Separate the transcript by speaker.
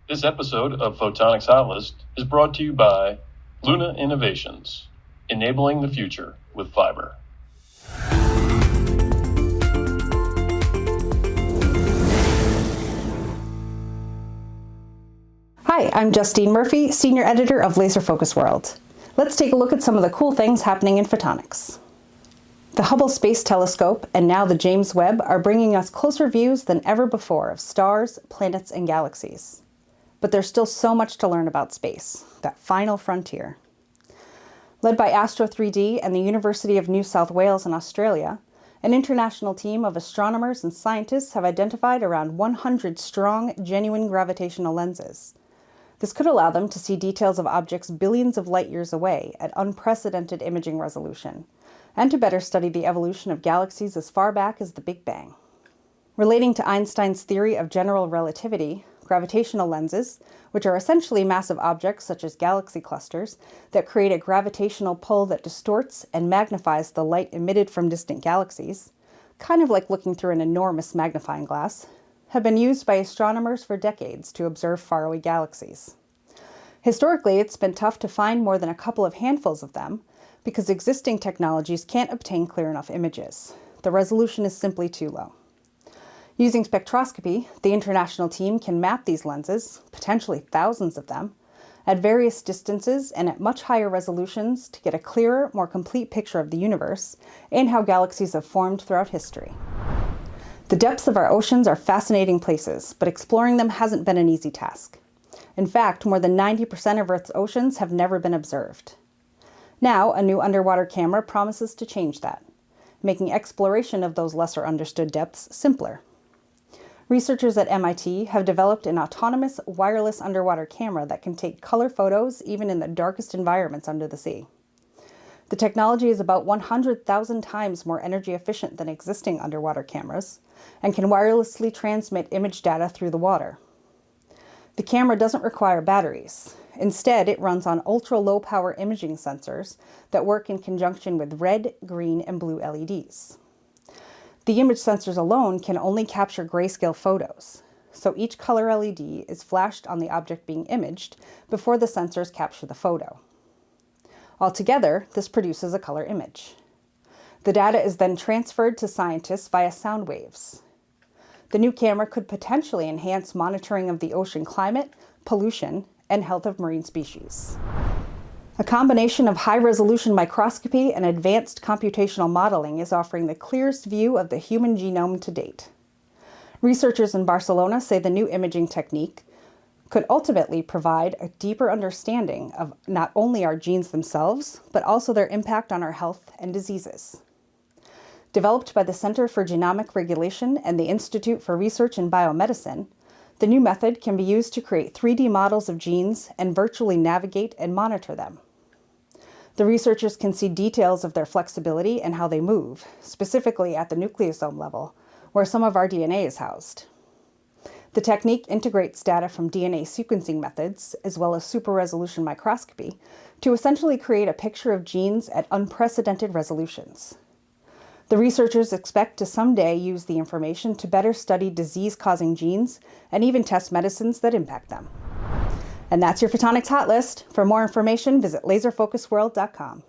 Speaker 1: This episode of Photonics Hot List is brought to you by Luna Innovations, enabling the future with fiber.
Speaker 2: Hi, I'm Justine Murphy, Senior Editor of Laser Focus World. Let's take a look at some of the cool things happening in photonics. The Hubble Space Telescope and now the James Webb are bringing us closer views than ever before of stars, planets, and galaxies. But there's still so much to learn about space, that final frontier. Led by Astro3D and the University of New South Wales in Australia, an international team of astronomers and scientists have identified around 100 strong, genuine gravitational lenses. This could allow them to see details of objects billions of light years away at unprecedented imaging resolution, and to better study the evolution of galaxies as far back as the Big Bang. Relating to Einstein's theory of general relativity, gravitational lenses, which are essentially massive objects such as galaxy clusters that create a gravitational pull that distorts and magnifies the light emitted from distant galaxies, kind of like looking through an enormous magnifying glass, have been used by astronomers for decades to observe faraway galaxies. Historically, it's been tough to find more than a couple of handfuls of them because existing technologies can't obtain clear enough images. The resolution is simply too low. Using spectroscopy, the international team can map these lenses, potentially thousands of them, at various distances and at much higher resolutions to get a clearer, more complete picture of the universe and how galaxies have formed throughout history. The depths of our oceans are fascinating places, but exploring them hasn't been an easy task. In fact, more than 90% of Earth's oceans have never been observed. Now, a new underwater camera promises to change that, making exploration of those lesser understood depths simpler. Researchers at MIT have developed an autonomous wireless underwater camera that can take color photos even in the darkest environments under the sea. The technology is about 100,000 times more energy efficient than existing underwater cameras and can wirelessly transmit image data through the water. The camera doesn't require batteries. Instead, it runs on ultra-low power imaging sensors that work in conjunction with red, green, and blue LEDs. The image sensors alone can only capture grayscale photos, so each color LED is flashed on the object being imaged before the sensors capture the photo. Altogether, this produces a color image. The data is then transferred to scientists via sound waves. The new camera could potentially enhance monitoring of the ocean climate, pollution, and health of marine species. A combination of high-resolution microscopy and advanced computational modeling is offering the clearest view of the human genome to date. Researchers in Barcelona say the new imaging technique could ultimately provide a deeper understanding of not only our genes themselves, but also their impact on our health and diseases. Developed by the Center for Genomic Regulation and the Institute for Research in Biomedicine, the new method can be used to create 3D models of genes and virtually navigate and monitor them. The researchers can see details of their flexibility and how they move, specifically at the nucleosome level, where some of our DNA is housed. The technique integrates data from DNA sequencing methods, as well as super-resolution microscopy, to essentially create a picture of genes at unprecedented resolutions. The researchers expect to someday use the information to better study disease-causing genes and even test medicines that impact them. And that's your Photonics Hot List. For more information, visit laserfocusworld.com.